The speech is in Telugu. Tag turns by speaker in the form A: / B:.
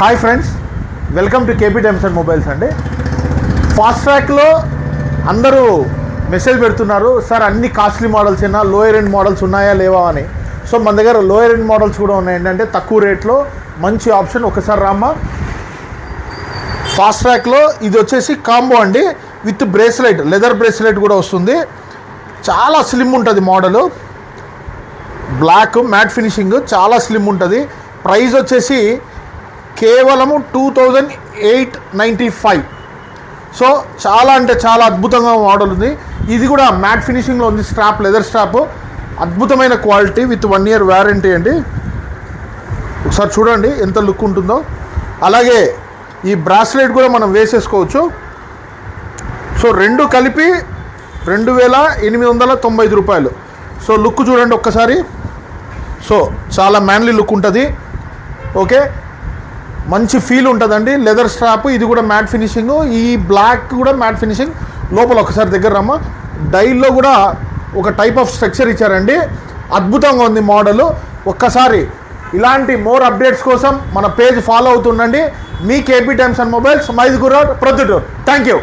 A: Hi friends, welcome to KP Times and mobiles అండి. ఫాస్ట్ ట్రాక్లో అందరూ మెసేజ్ పెడుతున్నారు, సార్ అన్ని కాస్ట్లీ మోడల్స్ అయినా లోయర్ ఎండ్ మోడల్స్ ఉన్నాయా లేవా అని. సో మన దగ్గర లోయర్ ఎండ్ మోడల్స్ కూడా ఉన్నాయి. ఏంటంటే తక్కువ రేట్లో మంచి ఆప్షన్. ఒకసారి రామ్మా. ఫాస్ట్ ట్రాక్లో ఇది వచ్చేసి కాంబో అండి, విత్ బ్రేస్లెట్, లెదర్ బ్రేస్లెట్ కూడా వస్తుంది. చాలా స్లిమ్ ఉంటుంది మోడలు, బ్లాక్ మ్యాట్ ఫినిషింగ్, చాలా స్లిమ్ ఉంటుంది. ప్రైస్ వచ్చేసి కేవలము 2895. సో చాలా అంటే చాలా అద్భుతంగా మోడల్ ఉంది. ఇది కూడా మ్యాట్ ఫినిషింగ్లో ఉంది. స్ట్రాప్ లెదర్ స్ట్రాప్, అద్భుతమైన క్వాలిటీ విత్ 1 year వారంటీ అండి. ఒకసారి చూడండి ఎంత లుక్ ఉంటుందో. అలాగే ఈ బ్రాస్లెట్ కూడా మనం వేసేసుకోవచ్చు. సో రెండు కలిపి 2895 రూపాయలు. సో లుక్ చూడండి ఒక్కసారి. సో చాలా మ్యాన్లీ లుక్ ఉంటుంది. ఓకే, మంచి ఫీల్ ఉంటుందండి. లెదర్ స్ట్రాప్, ఇది కూడా మ్యాట్ ఫినిషింగ్. ఈ బ్లాక్ కూడా మ్యాట్ ఫినిషింగ్. లోపల ఒకసారి దగ్గర రమ్మ. డైల్లో కూడా ఒక టైప్ ఆఫ్ స్ట్రక్చర్ ఇచ్చారండి, అద్భుతంగా ఉంది మోడలు. ఒక్కసారి ఇలాంటి మోర్ అప్డేట్స్ కోసం మన పేజ్ ఫాలో అవుతుండండి. మీ KP Times and mobiles, Mydukur, Proddatur. Thank you.